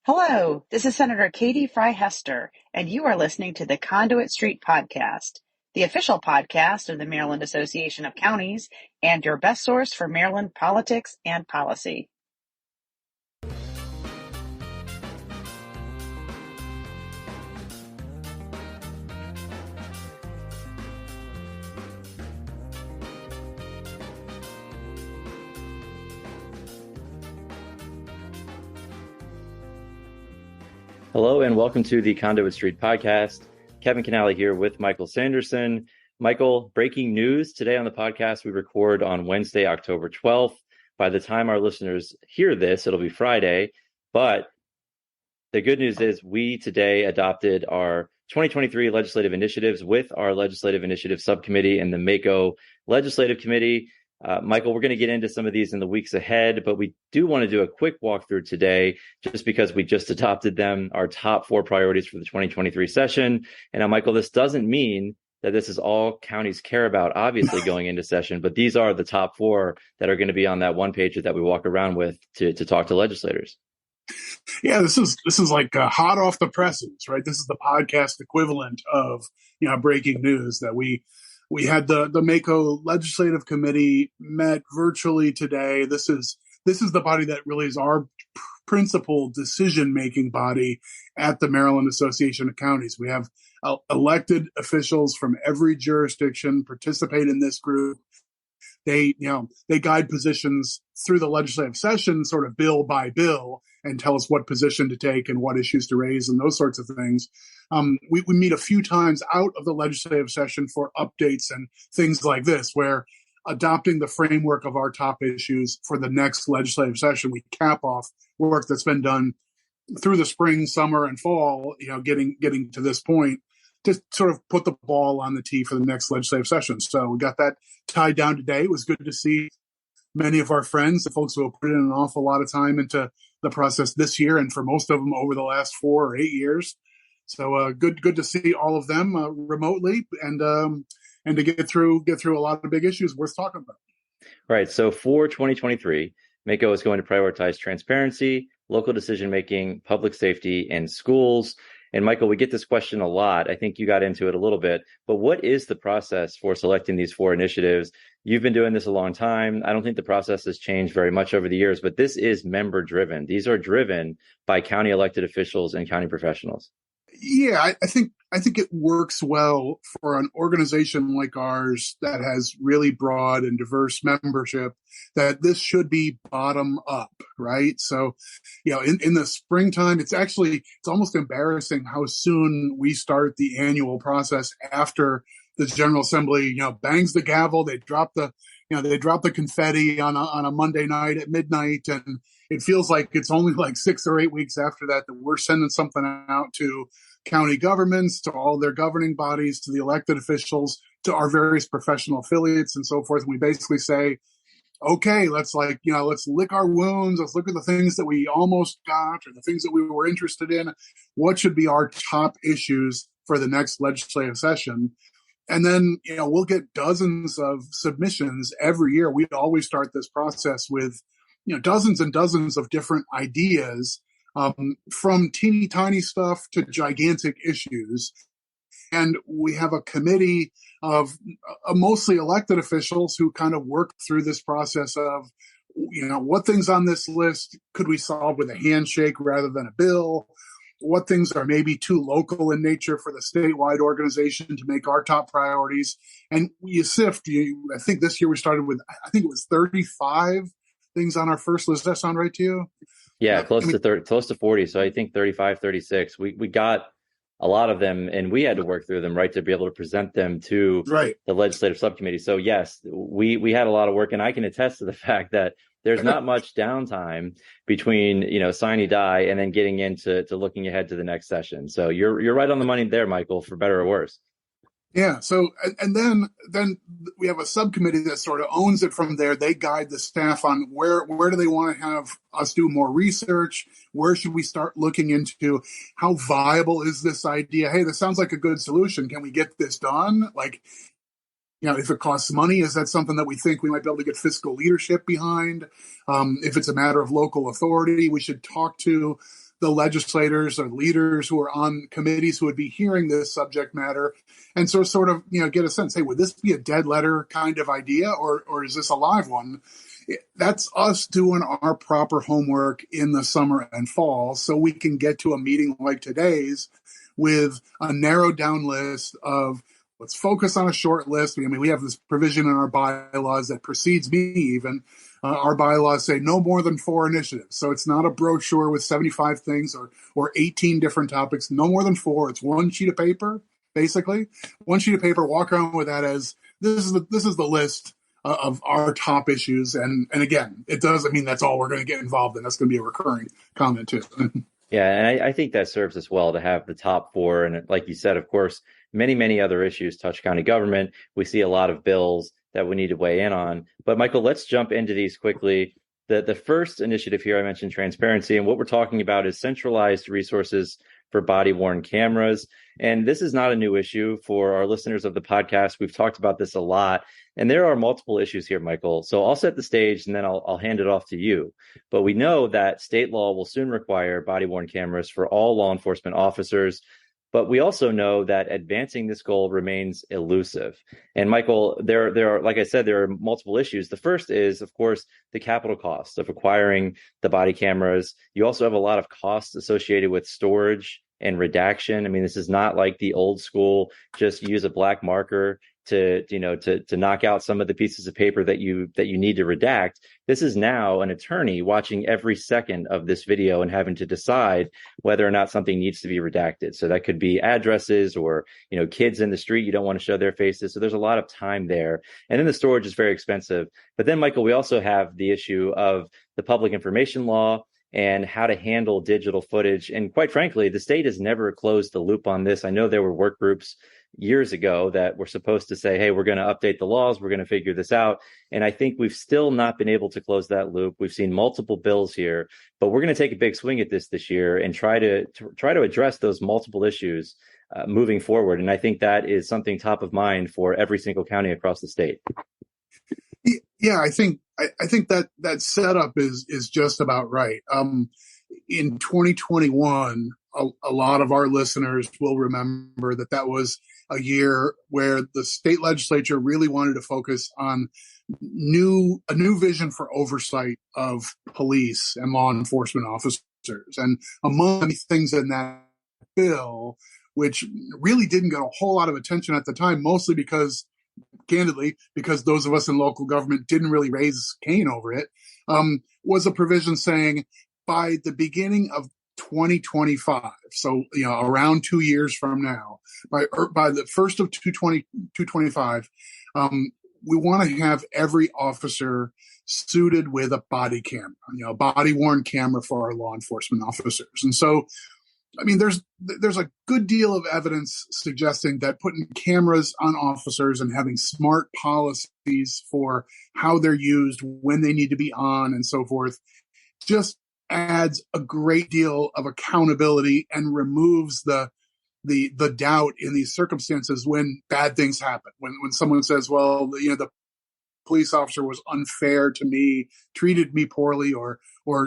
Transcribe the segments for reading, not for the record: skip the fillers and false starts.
Hello, this is Senator Katie Fry Hester, and you are listening to the Conduit Street Podcast, the official podcast of the Maryland Association of Counties and your best source for Maryland politics and policy. Hello and welcome to the Conduit Street Podcast. Kevin Canale here with Michael Sanderson. Michael, breaking news today on the podcast. We record on Wednesday, October 12th. By the time our listeners hear this, it'll be Friday. But the good news is we today adopted our 2023 legislative initiatives with our legislative initiative subcommittee and the MACo legislative committee. Michael, we're going to get into some of these in the weeks ahead, but we do want to do a quick walkthrough today just because we just adopted them, our top 4 priorities for the 2023 session. And now, Michael, this doesn't mean that this is all counties care about, obviously, going into session, but these are the top 4 that are going to be on that one page that we walk around with to talk to legislators. Yeah, this is like hot off the presses, right? This is the podcast equivalent of, breaking news that we had the MACo Legislative Committee met virtually today. This is the body that really is our principal decision-making body at the Maryland Association of Counties. We have elected officials from every jurisdiction participate in this group. They guide positions through the legislative session, sort of bill by bill, and tell us what position to take and what issues to raise and those sorts of things. We meet a few times out of the legislative session for updates and things like this, where adopting the framework of our top issues for the next legislative session, we cap off work that's been done through the spring, summer, and fall, getting to this point to sort of put the ball on the tee for the next legislative session. So we got that tied down today. It was good to see many of our friends, the folks who have put in an awful lot of time into the process this year, and for most of them over the last 4 or 8 years. So good to see all of them remotely and to get through a lot of big issues worth talking about. Right. So for 2023, MACo is going to prioritize transparency, local decision-making, public safety, and schools. And Michael, we get this question a lot. I think you got into it a little bit, but what is the process for selecting these 4 initiatives? You've been doing this a long time. I don't think the process has changed very much over the years, but this is member driven. These are driven by county elected officials and county professionals. Yeah, I think it works well for an organization like ours that has really broad and diverse membership, that this should be bottom up, right? So, in the springtime, it's almost embarrassing how soon we start the annual process after the General Assembly, bangs the gavel. They drop the confetti on a Monday night at midnight, and it feels like it's only like 6 or 8 weeks after that we're sending something out to county governments, to all their governing bodies, to the elected officials, to our various professional affiliates and so forth. And we basically say, okay, let's lick our wounds. Let's look at the things that we almost got or the things that we were interested in. What should be our top issues for the next legislative session? And then, we'll get dozens of submissions every year. We always start this process with, dozens and dozens of different ideas, from teeny tiny stuff to gigantic issues. And we have a committee of mostly elected officials who kind of work through this process of, what things on this list could we solve with a handshake rather than a bill? What things are maybe too local in nature for the statewide organization to make our top priorities? And you sift. I think this year we started with, I think it was 35 things on our first list. Does that sound right to you? Yeah, close to 40. So I think 35, 36. We got a lot of them, and we had to work through them, right, to be able to present them to the legislative subcommittee. So yes, we had a lot of work, and I can attest to the fact that there's not much downtime between, sine die and then getting into looking ahead to the next session. So you're right on the money there, Michael, for better or worse. Yeah. So, and then we have a subcommittee that sort of owns it from there. They guide the staff on where do they want to have us do more research? Where should we start looking into how viable is this idea? Hey, this sounds like a good solution. Can we get this done? Like, if it costs money, is that something that we think we might be able to get fiscal leadership behind? If it's a matter of local authority, we should talk to the legislators or leaders who are on committees who would be hearing this subject matter, and so sort of, get a sense, hey, would this be a dead letter kind of idea, or is this a live one? That's us doing our proper homework in the summer and fall so we can get to a meeting like today's with a narrowed down list of, let's focus on a short list. I mean, we have this provision in our bylaws that precedes me even. Our bylaws say no more than 4 initiatives. So it's not a brochure with 75 things or 18 different topics, no more than 4. It's one sheet of paper, basically. One sheet of paper, walk around with that as this is the list of our top issues. And again, it doesn't mean that's all we're going to get involved in. That's going to be a recurring comment too. Yeah, and I think that serves us well to have the top 4. And like you said, of course, many, many other issues touch county government. We see a lot of bills that we need to weigh in on. But Michael, let's jump into these quickly. The first initiative here, I mentioned transparency, and what we're talking about is centralized resources for body-worn cameras. And this is not a new issue for our listeners of the podcast. We've talked about this a lot, and there are multiple issues here, Michael. So I'll set the stage, and then I'll hand it off to you. But we know that state law will soon require body-worn cameras for all law enforcement officers. But we also know that advancing this goal remains elusive. And Michael, there are, like I said, there are multiple issues. The first is, of course, the capital cost of acquiring the body cameras. You also have a lot of costs associated with storage and redaction. I mean, this is not like the old school, just use a black marker to knock out some of the pieces of paper that you need to redact. This is now an attorney watching every second of this video and having to decide whether or not something needs to be redacted. So that could be addresses or, kids in the street. You don't want to show their faces. So there's a lot of time there. And then the storage is very expensive. But then, Michael, we also have the issue of the public information law and how to handle digital footage. And quite frankly, the state has never closed the loop on this. I know there were work groups years ago that were supposed to say, hey, we're going to update the laws, we're going to figure this out. And I think we've still not been able to close that loop. We've seen multiple bills here, but we're going to take a big swing at this year and try to address those multiple issues moving forward. And I think that is something top of mind for every single county across the state. Yeah, I think that setup is just about right. In 2021, a lot of our listeners will remember that was a year where the state legislature really wanted to focus on a new vision for oversight of police and law enforcement officers. And among many things in that bill, which really didn't get a whole lot of attention at the time, mostly because those of us in local government didn't really raise Cain over it, was a provision saying by the beginning of 2025, so around 2 years from now, by the first of 225, we want to have every officer suited with a body camera, a body-worn camera for our law enforcement officers. And so, I mean, there's a good deal of evidence suggesting that putting cameras on officers and having smart policies for how they're used, when they need to be on, and so forth, just adds a great deal of accountability and removes the doubt in these circumstances when bad things happen. When someone says, well, the police officer was unfair to me, treated me poorly, or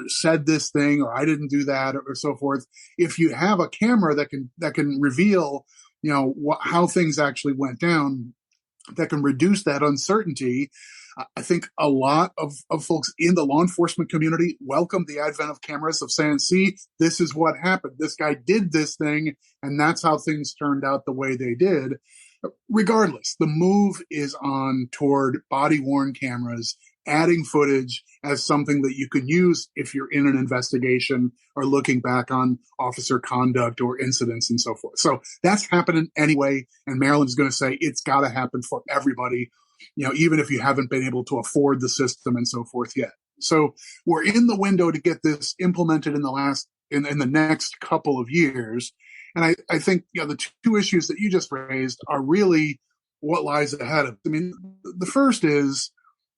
said this thing, or I didn't do that, or so forth. If you have a camera that can reveal, how things actually went down, that can reduce that uncertainty, I think a lot of folks in the law enforcement community welcome the advent of cameras, of saying, see, this is what happened. This guy did this thing, and that's how things turned out the way they did. Regardless, the move is on toward body-worn cameras, adding footage as something that you can use if you're in an investigation or looking back on officer conduct or incidents and so forth. So that's happening anyway, and Maryland's going to say it's got to happen for everybody, even if you haven't been able to afford the system and so forth yet. So we're in the window to get this implemented in the next couple of years. And I think the two issues that you just raised are really what lies ahead of. I mean, the first is,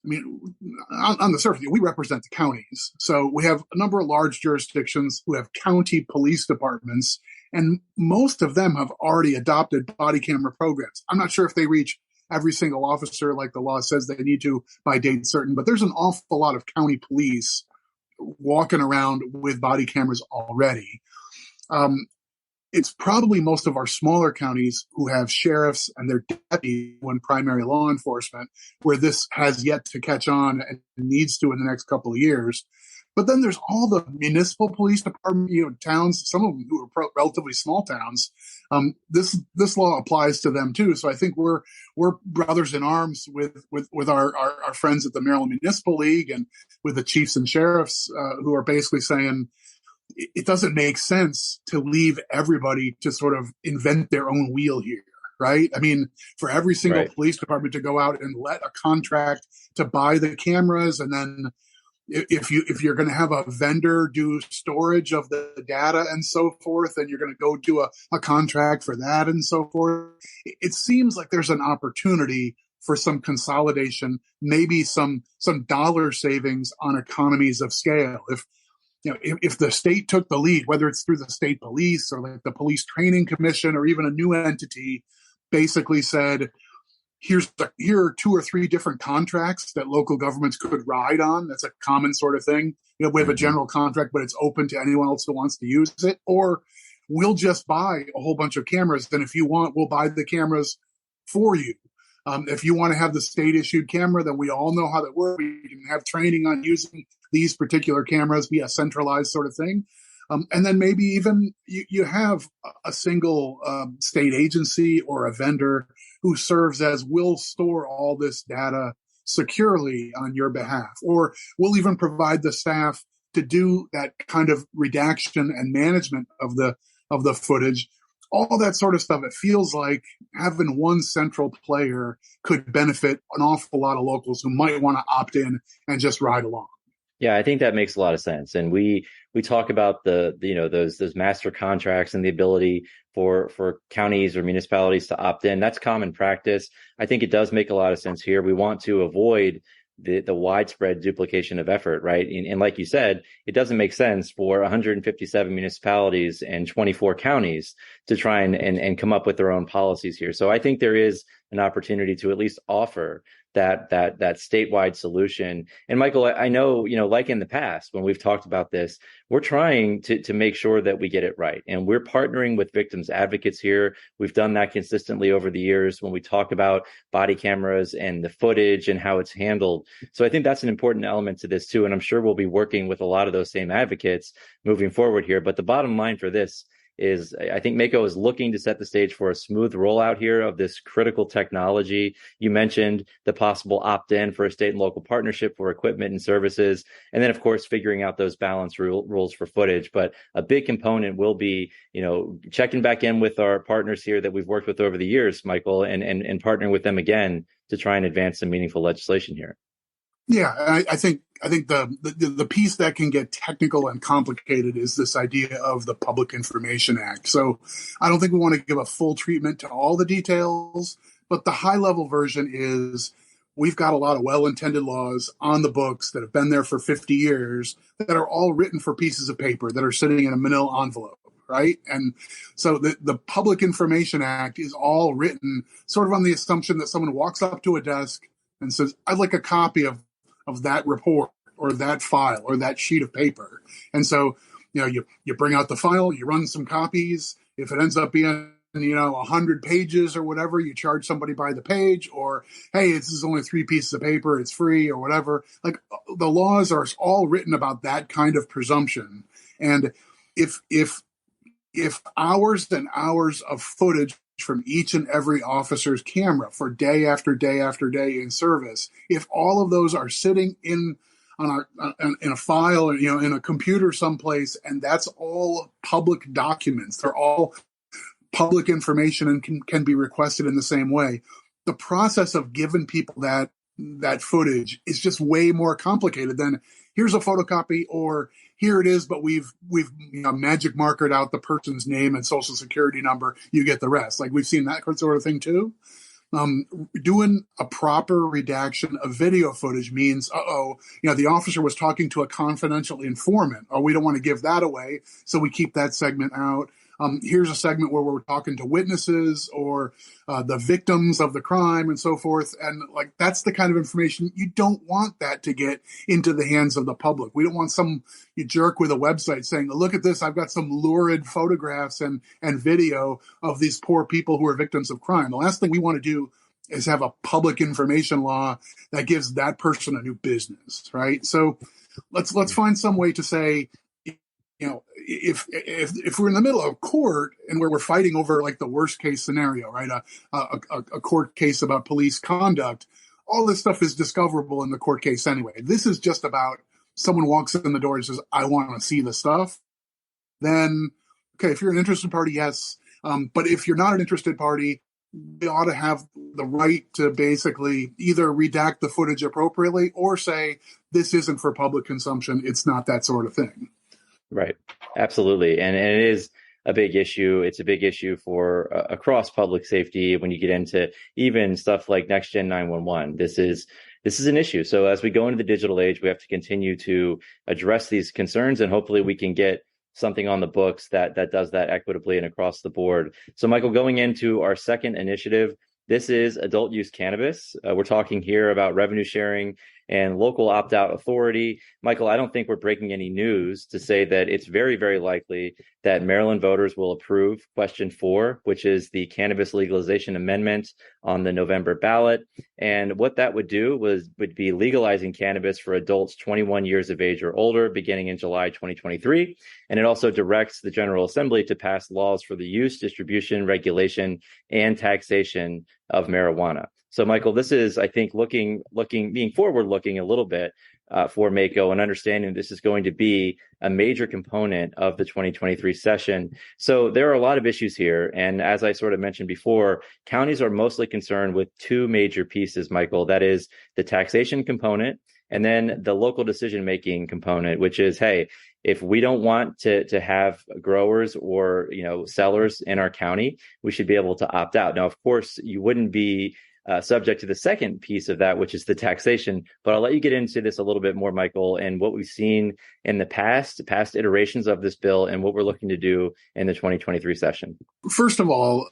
on the surface, we represent the counties. So we have a number of large jurisdictions who have county police departments, and most of them have already adopted body camera programs. I'm not sure if they reach every single officer like the law says they need to by date certain, but there's an awful lot of county police walking around with body cameras already. It's probably most of our smaller counties who have sheriffs and their deputies and primary law enforcement where this has yet to catch on and needs to in the next couple of years. But then there's all the municipal police department, towns, some of them who are relatively small towns. This law applies to them too. So I think we're brothers in arms with our friends at the Maryland Municipal League and with the chiefs and sheriffs who are basically saying it doesn't make sense to leave everybody to sort of invent their own wheel here. Right. I mean, for every single police department to go out and let a contract to buy the cameras, and then if you're going to have a vendor do storage of the data and so forth, and you're going to go do a contract for that and so forth, it seems like there's an opportunity for some consolidation, maybe some dollar savings on economies of scale. If the state took the lead, whether it's through the state police or like the police training commission or even a new entity, basically said, here are 2 or 3 different contracts that local governments could ride on. That's a common sort of thing. We have a general contract, but it's open to anyone else who wants to use it. Or we'll just buy a whole bunch of cameras. Then if you want, we'll buy the cameras for you. If you want to have the state issued camera, then we all know how that works. We can have training on using these particular cameras, be a centralized sort of thing. And then maybe even you have a single state agency or a vendor who serves as will store all this data securely on your behalf, or we'll even provide the staff to do that kind of redaction and management of the footage. All that sort of stuff. It feels like having one central player could benefit an awful lot of locals who might want to opt in and just ride along. Yeah, I think that makes a lot of sense. And we talk about those master contracts and the ability for counties or municipalities to opt in. That's common practice. I think it does make a lot of sense here. We want to avoid the widespread duplication of effort, right? And like you said, it doesn't make sense for 157 municipalities and 24 counties to try and come up with their own policies here. So I think there is an opportunity to at least offer that statewide solution. And Michael, I know, like in the past, when we've talked about this, we're trying to make sure that we get it right. And we're partnering with victims advocates here. We've done that consistently over the years when we talk about body cameras and the footage and how it's handled. So I think that's an important element to this too. And I'm sure we'll be working with a lot of those same advocates moving forward here. But the bottom line for this is I think MACo is looking to set the stage for a smooth rollout here of this critical technology. You mentioned the possible opt-in for a state and local partnership for equipment and services, and then, of course, figuring out those balance rules for footage. But a big component will be, checking back in with our partners here that we've worked with over the years, Michael, and partnering with them again to try and advance some meaningful legislation here. Yeah, I think the piece that can get technical and complicated is this idea of the Public Information Act. So I don't think we want to give a full treatment to all the details, but the high level version is we've got a lot of well-intended laws on the books that have been there for 50 years that are all written for pieces of paper that are sitting in a manila envelope. Right. And so the Public Information Act is all written sort of on the assumption that someone walks up to a desk and says, I'd like a copy of that report or that file or that sheet of paper. And so, you bring out the file, you run some copies. If it ends up being, 100 pages or whatever, you charge somebody by the page, or, hey, this is only 3 pieces of paper, it's free or whatever. Like the laws are all written about that kind of presumption. And if hours and hours of footage from each and every officer's camera for day after day after day in service, if all of those are sitting in a file, in a computer someplace, and that's all public documents, they're all public information and can be requested in the same way, the process of giving people that footage is just way more complicated than here's a photocopy or here it is, but we've magic markered out the person's name and social security number. You get the rest. Like we've seen that sort of thing too. Doing a proper redaction of video footage means, the officer was talking to a confidential informant, or we don't want to give that away, so we keep that segment out. Here's a segment where we're talking to witnesses or the victims of the crime and so forth. And like, that's the kind of information you don't want that to get into the hands of the public. We don't want some jerk with a website saying, look at this, I've got some lurid photographs and video of these poor people who are victims of crime. The last thing we want to do is have a public information law that gives that person a new business, right? So let's find some way to say, if we're in the middle of court and where we're fighting over like the worst case scenario, right? A court case about police conduct, all this stuff is discoverable in the court case anyway. This is just about someone walks in the door and says, I want to see the stuff. Then, okay, if you're an interested party, yes. But if you're not an interested party, we ought to have the right to basically either redact the footage appropriately or say, this isn't for public consumption. It's not that sort of thing. Right. Absolutely. And it is a big issue. It's a big issue for across public safety when you get into even stuff like Next Gen 911. This is an issue. So as we go into the digital age, we have to continue to address these concerns, and hopefully we can get something on the books that does that equitably and across the board. So Michael, going into our second initiative, this is adult use cannabis. We're talking here about revenue sharing and local opt-out authority. Michael, I don't think we're breaking any news to say that it's very, very likely that Maryland voters will approve question 4, which is the cannabis legalization amendment on the November ballot. And what that would do would be legalizing cannabis for adults 21 years of age or older beginning in July 2023. And it also directs the General Assembly to pass laws for the use, distribution, regulation, and taxation of marijuana. So, Michael, this is, I think, being forward-looking a little bit for MACo and understanding this is going to be a major component of the 2023 session. So there are a lot of issues here. And as I sort of mentioned before, counties are mostly concerned with 2 major pieces, Michael. That is the taxation component and then the local decision-making component, which is, hey, if we don't want to have growers or sellers in our county, we should be able to opt out. Now, of course, you wouldn't be subject to the second piece of that, which is the taxation. But I'll let you get into this a little bit more, Michael, and what we've seen in the past iterations of this bill and what we're looking to do in the 2023 session. First of all,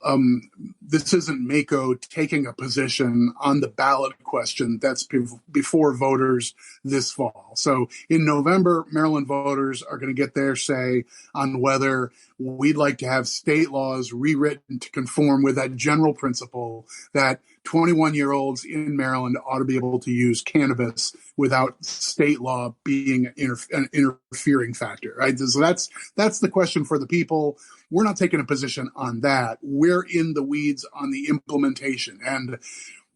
this isn't MACo taking a position on the ballot question that's before voters this fall. So in November, Maryland voters are going to get their say on whether we'd like to have state laws rewritten to conform with that general principle that 21-year-olds in Maryland ought to be able to use cannabis without state law being an interfering factor, right? So that's the question for the people. We're not taking a position on that. We're in the weeds on the implementation, and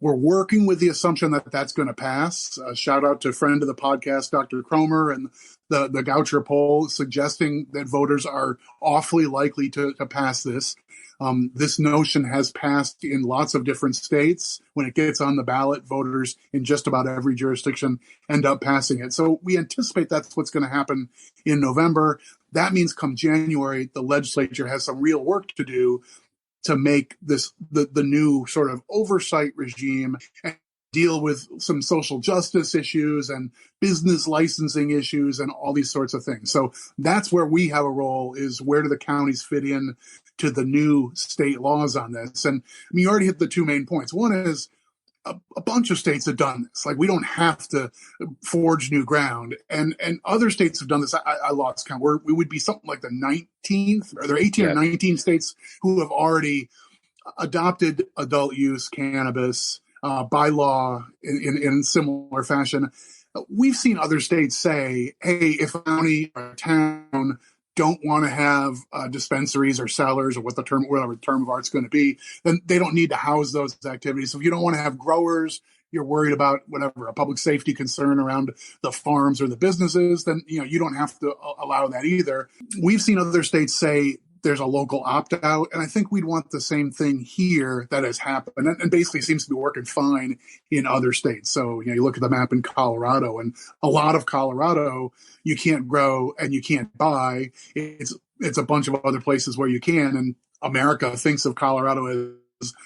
we're working with the assumption that that's going to pass. Shout out to friend of the podcast, Dr. Cromer, and the Goucher poll suggesting that voters are awfully likely to pass this. This notion has passed in lots of different states. When it gets on the ballot, voters in just about every jurisdiction end up passing it. So we anticipate that's what's going to happen in November. That means come January, the legislature has some real work to do to make this the new sort of oversight regime and deal with some social justice issues and business licensing issues and all these sorts of things. So that's where we have a role, is where do the counties fit in to the new state laws on this? And I mean, you already hit the 2 main points. One is a bunch of states have done this. Like, we don't have to forge new ground. And other states have done this. I lost count. We would be something like the 19th, or there are 18 or 19 states who have already adopted adult use cannabis by law in similar fashion. We've seen other states say, hey, if a county or a town don't want to have dispensaries or cellars or whatever the term of art's going to be, then they don't need to house those activities. So if you don't want to have growers, you're worried about whatever, a public safety concern around the farms or the businesses, then you don't have to allow that either. We've seen other states say there's a local opt-out, and I think we'd want the same thing here that has happened, and basically seems to be working fine in other states. So you look at the map in Colorado, and a lot of Colorado you can't grow and you can't buy. It's a bunch of other places where you can, and America thinks of Colorado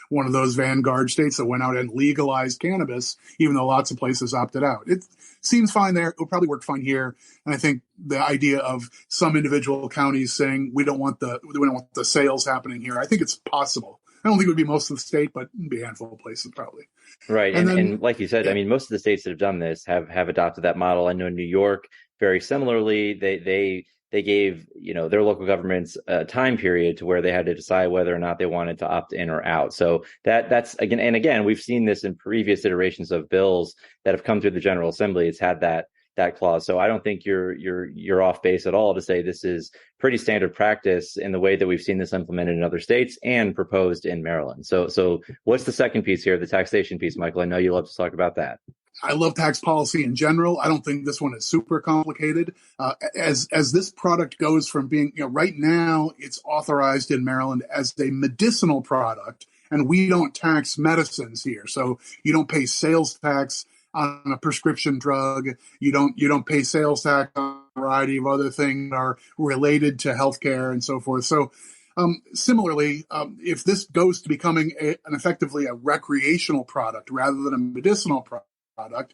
one of those vanguard states that went out and legalized cannabis, even though lots of places opted out. It seems fine there. It will probably work fine here. And I think the idea of some individual counties saying we don't want the sales happening here, I think it's possible. I don't think it would be most of the state, but it'd be a handful of places probably. Right. And like you said, yeah. I mean, most of the states that have done this have adopted that model. I know New York, very similarly, they gave, their local governments a time period to where they had to decide whether or not they wanted to opt in or out. So that's again, we've seen this in previous iterations of bills that have come through the General Assembly. It's had that clause. So I don't think you're off base at all to say this is pretty standard practice in the way that we've seen this implemented in other states and proposed in Maryland. So what's the second piece here, the taxation piece, Michael? I know you love to talk about that. I love tax policy in general. I don't think this one is super complicated. As this product goes from being, right now it's authorized in Maryland as a medicinal product, and we don't tax medicines here. So you don't pay sales tax on a prescription drug. You don't pay sales tax on a variety of other things that are related to healthcare and so forth. So similarly, if this goes to becoming effectively a recreational product rather than a medicinal product,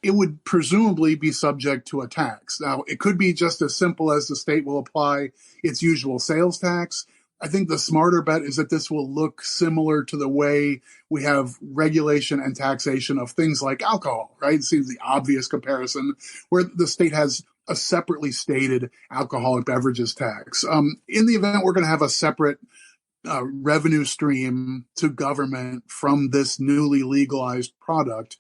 it would presumably be subject to a tax. Now, it could be just as simple as the state will apply its usual sales tax. I think the smarter bet is that this will look similar to the way we have regulation and taxation of things like alcohol, right? It seems the obvious comparison, where the state has a separately stated alcoholic beverages tax. In the event we're going to have a separate revenue stream to government from this newly legalized product,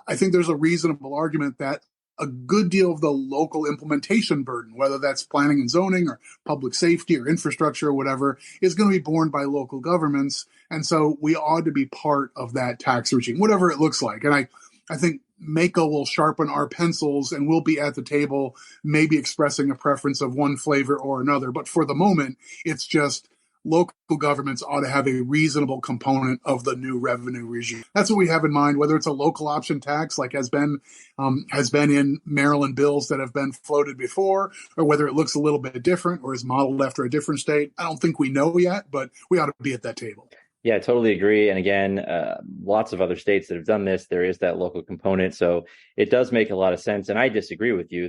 I think there's a reasonable argument that a good deal of the local implementation burden, whether that's planning and zoning or public safety or infrastructure or whatever, is going to be borne by local governments. And so we ought to be part of that tax regime, whatever it looks like. And I think MACo will sharpen our pencils and we'll be at the table, maybe expressing a preference of one flavor or another. But for the moment, it's just local governments ought to have a reasonable component of the new revenue regime. That's what we have in mind, whether it's a local option tax like has been in Maryland bills that have been floated before, or whether it looks a little bit different or is modeled after a different state. I don't think we know yet, but we ought to be at that table. Yeah, I totally agree. And again, lots of other states that have done this, there is that local component. So it does make a lot of sense. And I disagree with you.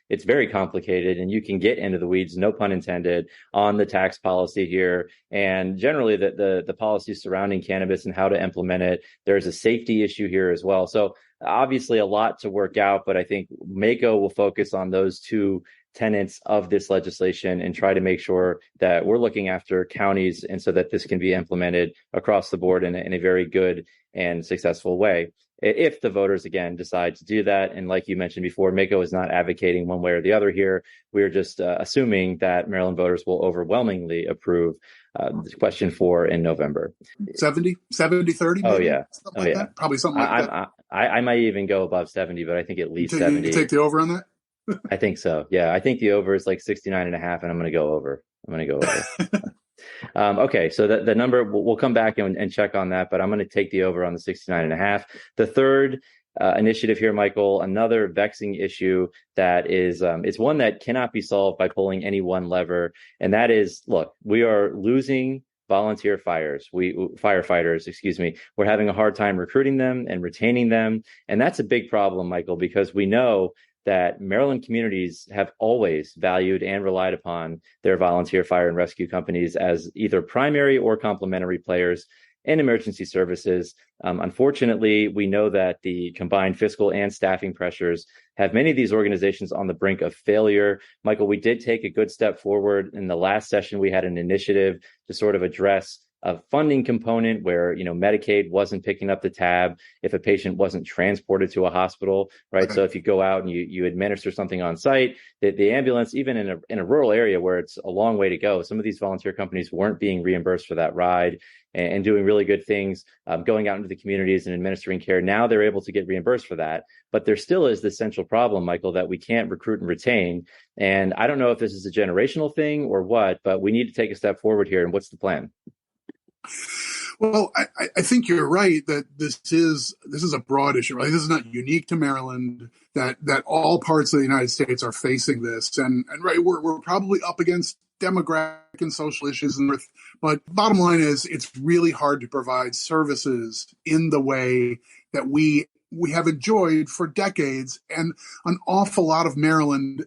It's very complicated and you can get into the weeds, no pun intended, on the tax policy here. And generally the policies surrounding cannabis and how to implement it. There's a safety issue here as well. So obviously a lot to work out, but I think MACo will focus on those two tenets of this legislation and try to make sure that we're looking after counties and so that this can be implemented across the board in a very good and successful way. If the voters, again, decide to do that. And like you mentioned before, MACo is not advocating one way or the other here. We're just assuming that Maryland voters will overwhelmingly approve question 4 in November. 70-30? Oh, yeah. Something like that? Probably something like that. I might even go above 70, but I think at least 70. You take the over on that? I think so. Yeah, I think the over is like 69.5, and I'm going to go over. Okay, so the number, we'll come back and check on that, but I'm going to take the over on the 69.5. The third initiative here, Michael, another vexing issue that is, it's one that cannot be solved by pulling any one lever, and that is, look, we are losing volunteer firefighters, excuse me. We're having a hard time recruiting them and retaining them, and that's a big problem, Michael, because we know that Maryland communities have always valued and relied upon their volunteer fire and rescue companies as either primary or complementary players in emergency services. Unfortunately, we know that the combined fiscal and staffing pressures have many of these organizations on the brink of failure. Michael, we did take a good step forward. In the last session, we had an initiative to sort of address a funding component where, Medicaid wasn't picking up the tab if a patient wasn't transported to a hospital, right? Okay. So if you go out and you administer something on site, the ambulance, even in a rural area where it's a long way to go, some of these volunteer companies weren't being reimbursed for that ride and doing really good things, going out into the communities and administering care. Now they're able to get reimbursed for that. But there still is this central problem, Michael, that we can't recruit and retain. And I don't know if this is a generational thing or what, but we need to take a step forward here. And what's the plan? Well, I think you're right that this is a broad issue, right? This is not unique to Maryland. That all parts of the United States are facing this, and right, we're probably up against demographic and social issues, but bottom line is it's really hard to provide services in the way that we have enjoyed for decades, and an awful lot of Maryland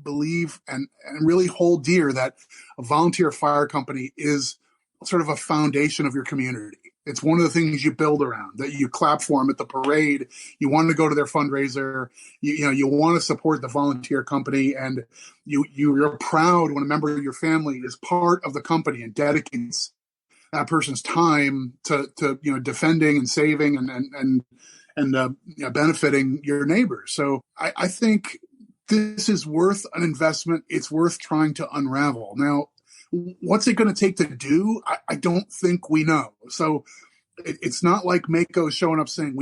believe and really hold dear that a volunteer fire company is sort of a foundation of your community. It's one of the things you build around, that you clap for them at the parade. You want to go to their fundraiser. You want to support the volunteer company, and you're proud when a member of your family is part of the company and dedicates that person's time to defending and saving and benefiting your neighbors. So I think this is worth an investment. It's worth trying to unravel. Now, what's it going to take to do? I don't think we know. So it's not like MACo showing up saying,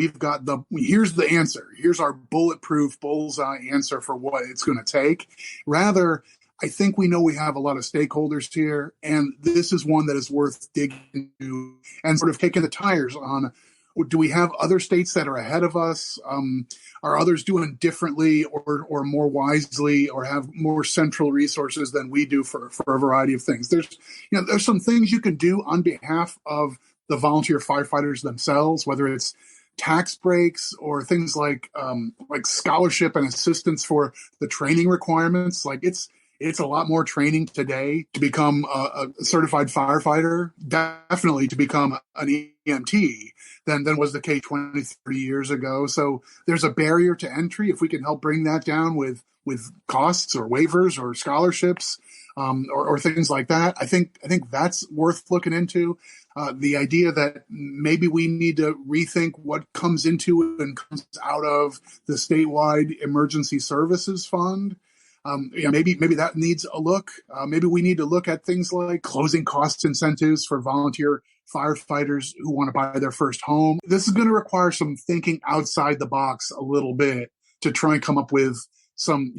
here's the answer. Here's our bulletproof bullseye answer for what it's going to take. Rather, I think we know we have a lot of stakeholders here, and this is one that is worth digging into and sort of kicking the tires on. Do we have other states that are ahead of us? Are others doing differently or more wisely, or have more central resources than we do for a variety of things? There's some things you can do on behalf of the volunteer firefighters themselves, whether it's tax breaks or things like scholarship and assistance for the training requirements. Like it's a lot more training today to become a certified firefighter, definitely to become an EMT than was the case 20, 30 years ago. So there's a barrier to entry. If we can help bring that down with costs or waivers or scholarships, or things like that, I think that's worth looking into. The idea that maybe we need to rethink what comes into and comes out of the statewide emergency services fund. Maybe that needs a look. Maybe we need to look at things like closing cost incentives for volunteer firefighters who want to buy their first home. This is going to require some thinking outside the box a little bit to try and come up with some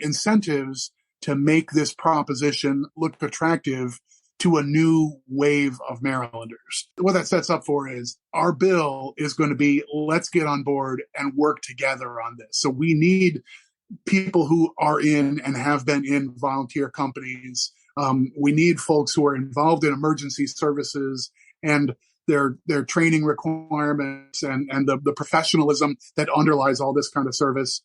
incentives to make this proposition look attractive to a new wave of Marylanders. What that sets up for is our bill is going to be, let's get on board and work together on this. So we need people who are in and have been in volunteer companies. We need folks who are involved in emergency services and their training requirements and the professionalism that underlies all this kind of service.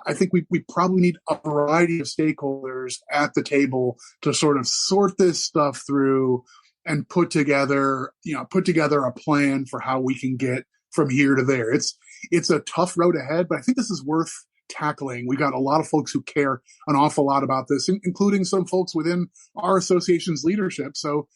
I think we probably need a variety of stakeholders at the table to sort of sort this stuff through and put together a plan for how we can get from here to there. It's a tough road ahead, but I think this is worth tackling. We got a lot of folks who care an awful lot about this, including some folks within our association's leadership. So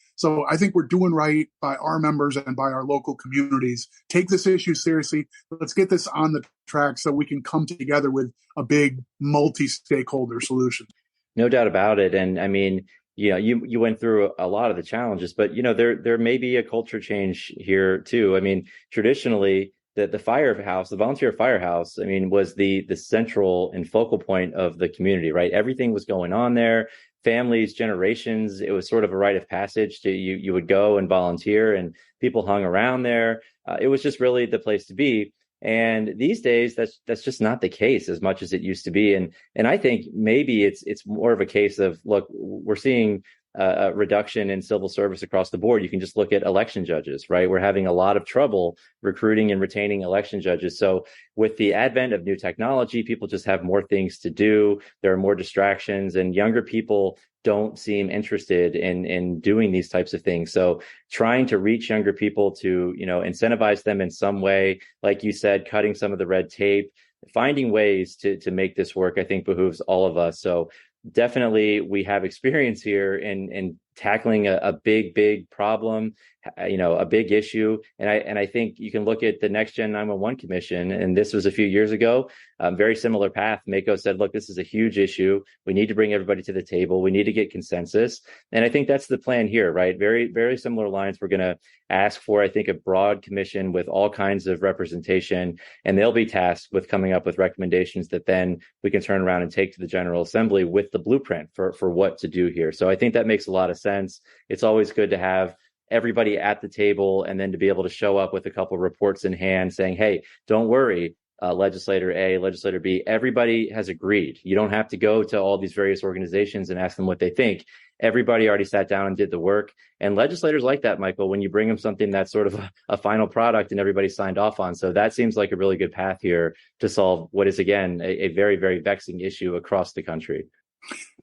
I think we're doing right by our members and by our local communities. Take this issue seriously. Let's get this on the track so we can come together with a big multi-stakeholder solution. No doubt about it. And I mean, you went through a lot of the challenges, but there may be a culture change here too. I mean, traditionally, the firehouse, the volunteer firehouse, I mean, was the central and focal point of the community, right? Everything was going on there. Families, generations, it was sort of a rite of passage to you would go and volunteer, and people hung around there. It was just really the place to be. And these days, that's just not the case as much as it used to be. And I think maybe it's more of a case of, look, we're seeing a reduction in civil service across the board. You can just look at election judges, right? We're having a lot of trouble recruiting and retaining election judges. So with the advent of new technology, people just have more things to do. There are more distractions, and younger people don't seem interested in doing these types of things. So trying to reach younger people to, incentivize them in some way, like you said, cutting some of the red tape, finding ways to make this work, I think behooves all of us. So definitely we have experience here in tackling a big problem, a big issue. And I think you can look at the Next Gen 911 Commission, and this was a few years ago, very similar path. MACo said, look, this is a huge issue. We need to bring everybody to the table. We need to get consensus. And I think that's the plan here, right? Very, very similar lines. We're going to ask for, I think, a broad commission with all kinds of representation, and they'll be tasked with coming up with recommendations that then we can turn around and take to the General Assembly with the blueprint for what to do here. So I think that makes a lot of sense. It's always good to have everybody at the table, and then to be able to show up with a couple of reports in hand saying, hey, don't worry, legislator A, legislator B, everybody has agreed. You don't have to go to all these various organizations and ask them what they think. Everybody already sat down and did the work. And legislators like that, Michael, when you bring them something that's sort of a final product and everybody signed off on. So that seems like a really good path here to solve what is, again, a very, very vexing issue across the country.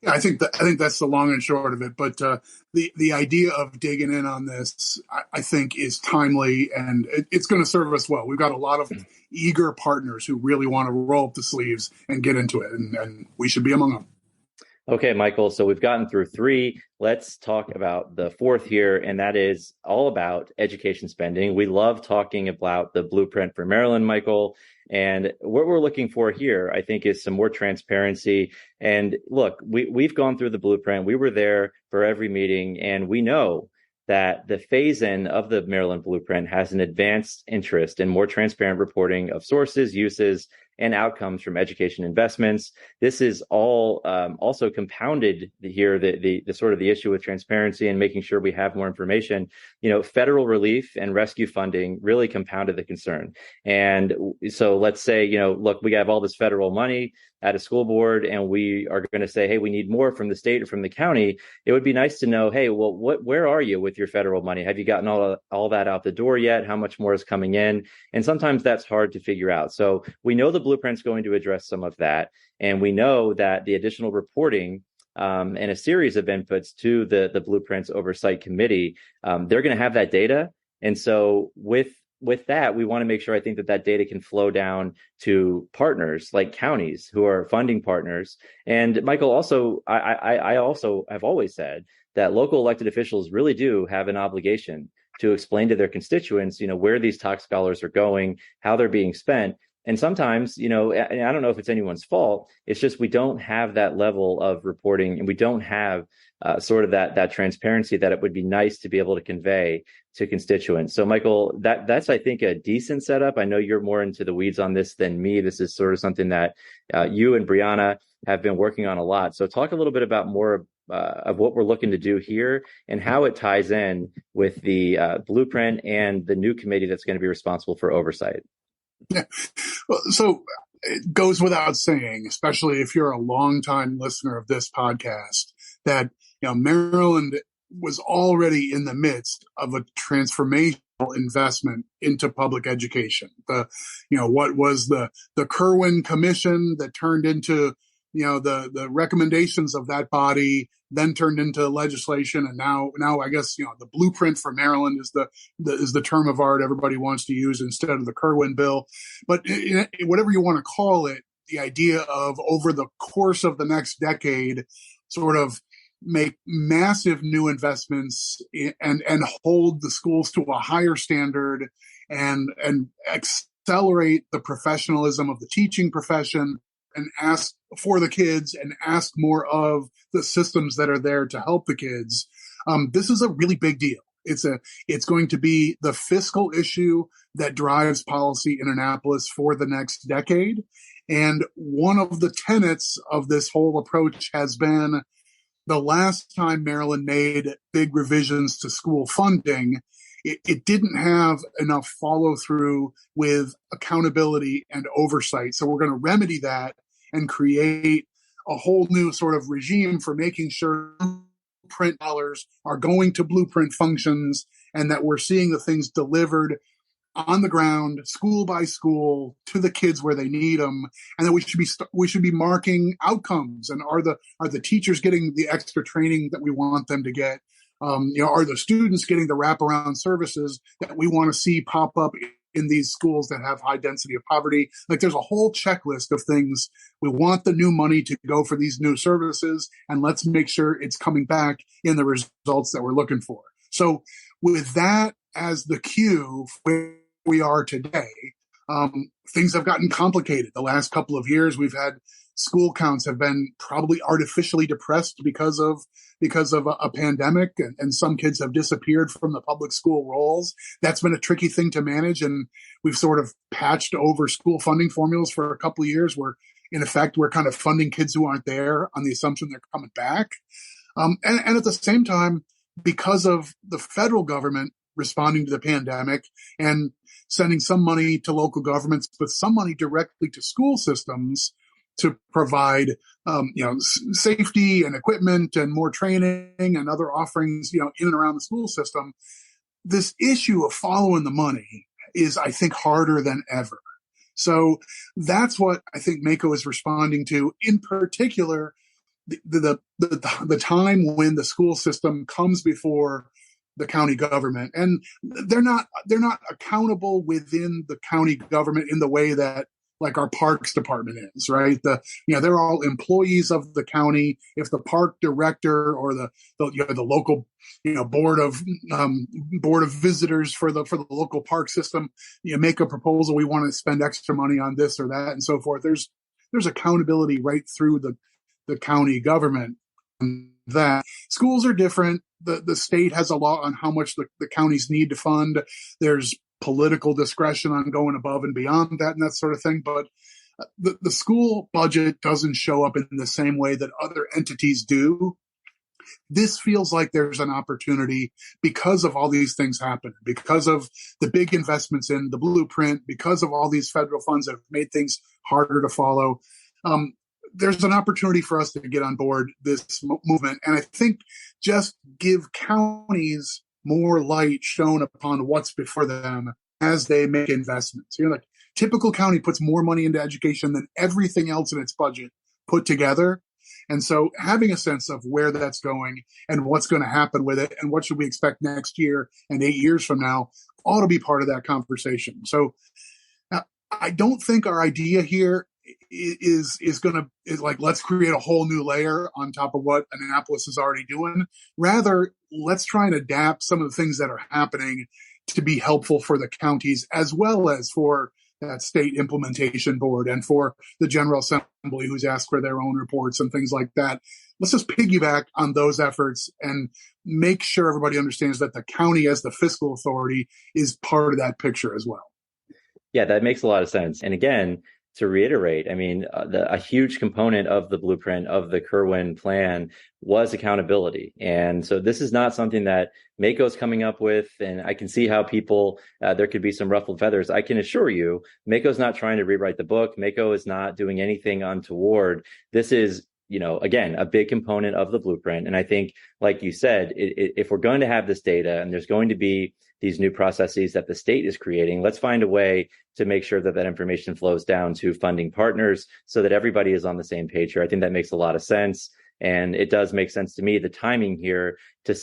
Yeah, I think that's the long and short of it. But the idea of digging in on this, I think, is timely, and it's going to serve us well. We've got a lot of eager partners who really want to roll up the sleeves and get into it, and we should be among them. Okay, Michael, so we've gotten through 3. Let's talk about the 4th here, and that is all about education spending. We love talking about the blueprint for Maryland, Michael, and what we're looking for here, I think, is some more transparency. And look, we've gone through the blueprint. We were there for every meeting, and we know that the phase-in of the Maryland blueprint has an advanced interest in more transparent reporting of sources, uses, and outcomes from education investments. This is all also compounded here, the sort of the issue with transparency and making sure we have more information. Federal relief and rescue funding really compounded the concern. And so let's say, look, we have all this federal money at a school board, and we are going to say, hey, we need more from the state or from the county. It would be nice to know, hey, well, where are you with your federal money? Have you gotten all that out the door yet? How much more is coming in? And sometimes that's hard to figure out. So we know the blueprint's going to address some of that. And we know that the additional reporting and a series of inputs to the Blueprints Oversight Committee, they're going to have that data. And so with that, we want to make sure, I think, that data can flow down to partners like counties who are funding partners. And Michael, also, I also have always said that local elected officials really do have an obligation to explain to their constituents, where these tax dollars are going, how they're being spent. And sometimes, and I don't know if it's anyone's fault, it's just we don't have that level of reporting, and we don't have sort of that transparency that it would be nice to be able to convey to constituents. So, Michael, that's, I think, a decent setup. I know you're more into the weeds on this than me. This is sort of something that you and Brianna have been working on a lot. So talk a little bit about more of what we're looking to do here and how it ties in with the blueprint and the new committee that's going to be responsible for oversight. Yeah. Well, so it goes without saying, especially if you're a longtime listener of this podcast, that Maryland was already in the midst of a transformational investment into public education. What was the Kirwan Commission that turned into the recommendations of that body, then turned into legislation, and now I guess the blueprint for Maryland is the term of art everybody wants to use instead of the Kirwan bill. But whatever you want to call it, the idea of over the course of the next decade, sort of make massive new investments and hold the schools to a higher standard and accelerate the professionalism of the teaching profession, and ask for the kids and ask more of the systems that are there to help the kids. This is a really big deal. It's going to be the fiscal issue that drives policy in Annapolis for the next decade. And one of the tenets of this whole approach has been the last time Maryland made big revisions to school funding, it didn't have enough follow through with accountability and oversight. So we're going to remedy that and create a whole new sort of regime for making sure blueprint dollars are going to blueprint functions, and that we're seeing the things delivered on the ground, school by school, to the kids where they need them, and that we should be marking outcomes. And are the teachers getting the extra training that we want them to get? Are the students getting the wraparound services that we want to see pop up in these schools that have high density of poverty? Like, there's a whole checklist of things. We want the new money to go for these new services, and let's make sure it's coming back in the results that we're looking for. So with that as the cue where we are today, things have gotten complicated. The last couple of years, we've had school counts have been probably artificially depressed because of a pandemic, and some kids have disappeared from the public school rolls. That's been a tricky thing to manage, and we've sort of patched over school funding formulas for a couple of years where, in effect, we're kind of funding kids who aren't there on the assumption they're coming back. And at the same time, because of the federal government responding to the pandemic and sending some money to local governments, but some money directly to school systems to provide, safety and equipment and more training and other offerings, in and around the school system. This issue of following the money is, I think, harder than ever. So that's what I think MACo is responding to, in particular, the time when the school system comes before the county government, and they're not accountable within the county government in the way that like our parks department is, right? They're all employees of the county. If the park director or the local board of visitors for the local park system make a proposal, we want to spend extra money on this or that and so forth, there's accountability right through the county government. That schools are different. The state has a law on how much the counties need to fund. There's political discretion on going above and beyond that and that sort of thing. But the school budget doesn't show up in the same way that other entities do. This feels like there's an opportunity because of all these things happen, because of the big investments in the blueprint, because of all these federal funds that have made things harder to follow. There's an opportunity for us to get on board this movement. And I think just give counties more light shown upon what's before them as they make investments. Like typical county puts more money into education than everything else in its budget put together. And so having a sense of where that's going and what's going to happen with it and what should we expect next year and 8 years from now ought to be part of that conversation. So I don't think our idea here is like, let's create a whole new layer on top of what Annapolis is already doing. Rather, let's try and adapt some of the things that are happening to be helpful for the counties as well as for that state implementation board and for the General Assembly who's asked for their own reports and things like that. Let's just piggyback on those efforts and make sure everybody understands that the county as the fiscal authority is part of that picture as well. Yeah, that makes a lot of sense. And again, to reiterate, I mean, a huge component of the blueprint of the Kerwin plan was accountability. And so this is not something that MACo is coming up with. And I can see how people, there could be some ruffled feathers. I can assure you, MACo is not trying to rewrite the book. MACo is not doing anything untoward. This is, again, a big component of the blueprint. And I think, like you said, if we're going to have this data and there's going to be these new processes that the state is creating, let's find a way to make sure that that information flows down to funding partners so that everybody is on the same page here. I think that makes a lot of sense. And it does make sense to me, the timing here to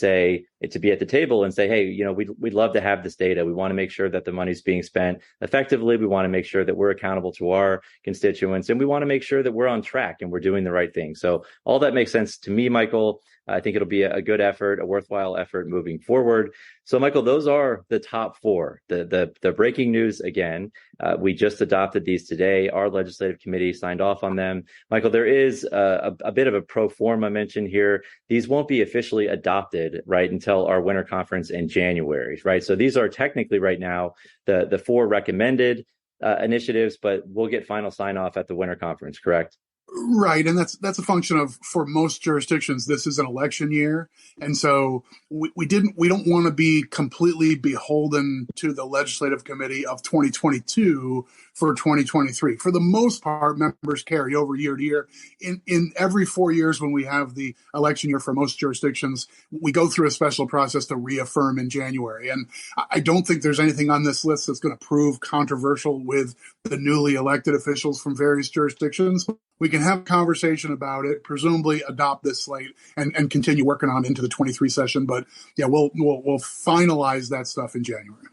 be at the table and say, hey, we'd love to have this data. We want to make sure that the money's being spent effectively. We want to make sure that we're accountable to our constituents, and we want to make sure that we're on track and we're doing the right thing. So all that makes sense to me, Michael. I think it'll be a good effort, a worthwhile effort moving forward. So, Michael, those are the top four. The breaking news again. We just adopted these today. Our legislative committee signed off on them. Michael, there is a bit of a pro forma mention here. These won't be officially adopted, right, until our winter conference in January, right? So these are technically right now the four recommended initiatives, but we'll get final sign off at the winter conference, correct? Right. And that's a function of, for most jurisdictions, this is an election year. And so we don't want to be completely beholden to the legislative committee of 2022 for 2023. For the most part, members carry over year to year. In every 4 years when we have the election year for most jurisdictions, we go through a special process to reaffirm in January. And I don't think there's anything on this list that's going to prove controversial with the newly elected officials from various jurisdictions. We can have a conversation about it, presumably adopt this slate and continue working on into the 23 session. But yeah, we'll finalize that stuff in January.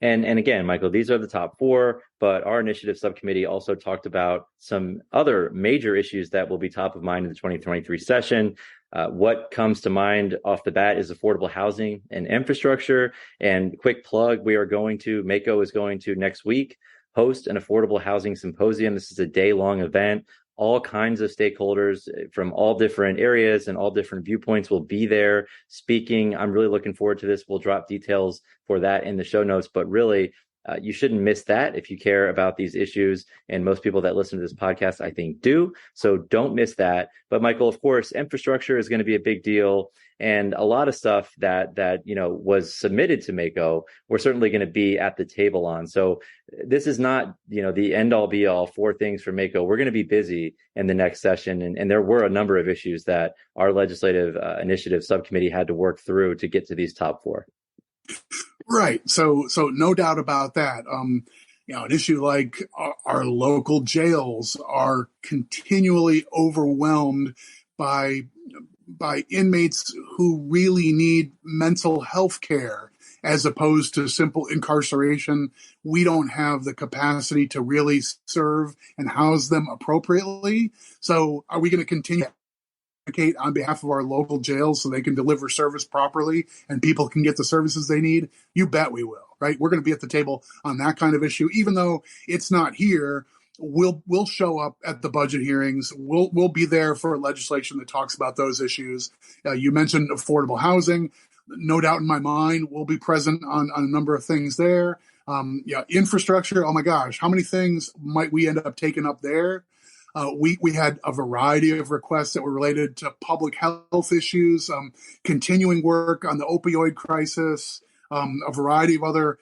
And again, Michael, these are the top four, but our initiative subcommittee also talked about some other major issues that will be top of mind in the 2023 session. What comes to mind off the bat is affordable housing and infrastructure. And quick plug, MACo is going to next week host an affordable housing symposium. This is a day-long event. All kinds of stakeholders from all different areas and all different viewpoints will be there speaking. I'm really looking forward to this. We'll drop details for that in the show notes, but really You shouldn't miss that if you care about these issues. And most people that listen to this podcast, I think, do. So don't miss that. But Michael, of course, infrastructure is going to be a big deal. And a lot of stuff that was submitted to MACo, we're certainly going to be at the table on. So this is not, the end all be all 4 things for MACo. We're going to be busy in the next session. And there were a number of issues that our legislative initiative subcommittee had to work through to get to these top 4. Right. So no doubt about that. An issue like our local jails are continually overwhelmed by inmates who really need mental health care as opposed to simple incarceration. We don't have the capacity to really serve and house them appropriately. So are we going to continue on behalf of our local jails so they can deliver service properly and people can get the services they need? You bet we will, right? We're going to be at the table on that kind of issue, even though it's not here. We'll show up at the budget hearings. We'll be there for legislation that talks about those issues. You mentioned affordable housing. No doubt in my mind, we'll be present on a number of things there. Infrastructure. Oh my gosh, how many things might we end up taking up there? We had a variety of requests that were related to public health issues, continuing work on the opioid crisis, a variety of other,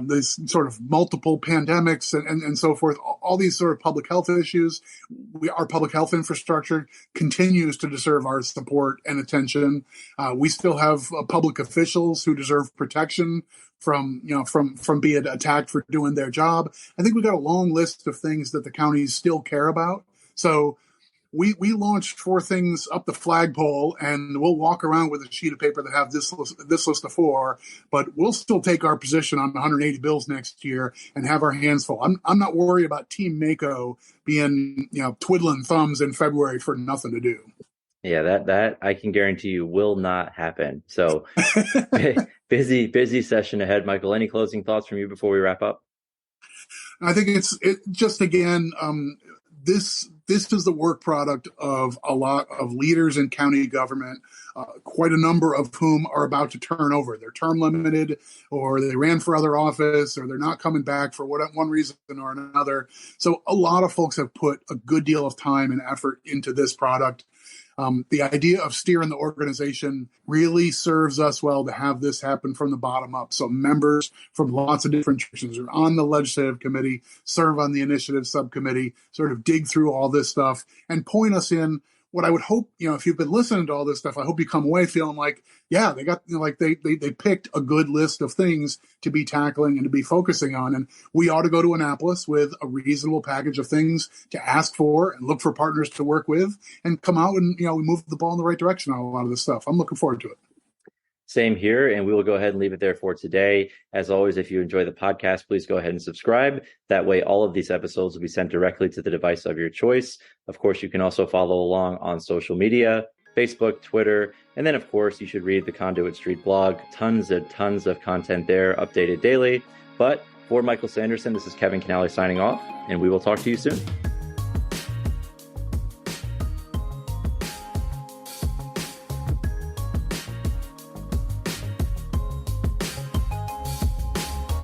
these sort of multiple pandemics and so forth, all these sort of public health issues. Our public health infrastructure continues to deserve our support and attention. We still have public officials who deserve protection from being attacked for doing their job. I think we've got a long list of things that the counties still care about. So we launched 4 things up the flagpole, and we'll walk around with a sheet of paper that have this list of 4, but we'll still take our position on 180 bills next year and have our hands full. I'm not worried about Team MACo being, twiddling thumbs in February for nothing to do. Yeah, that I can guarantee you will not happen. So busy session ahead. Michael, any closing thoughts from you before we wrap up? I think it's just, again, this is the work product of a lot of leaders in county government, quite a number of whom are about to turn over. They're term limited, or they ran for other office, or they're not coming back for one reason or another. So a lot of folks have put a good deal of time and effort into this product. The idea of steering the organization really serves us well to have this happen from the bottom up. So members from lots of different jurisdictions are on the legislative committee, serve on the initiative subcommittee, sort of dig through all this stuff and point us in what I would hope, if you've been listening to all this stuff, I hope you come away feeling like, yeah, they got, they picked a good list of things to be tackling and to be focusing on. And we ought to go to Annapolis with a reasonable package of things to ask for and look for partners to work with and come out and, we move the ball in the right direction on a lot of this stuff. I'm looking forward to it. Same here, and we will go ahead and leave it there for today. As always, if you enjoy the podcast, please go ahead and subscribe. That way, all of these episodes will be sent directly to the device of your choice. Of course, you can also follow along on social media, Facebook, Twitter, and then, of course, you should read the Conduit Street blog. Tons of content there, updated daily. But for Michael Sanderson, this is Kevin Canale signing off, and we will talk to you soon.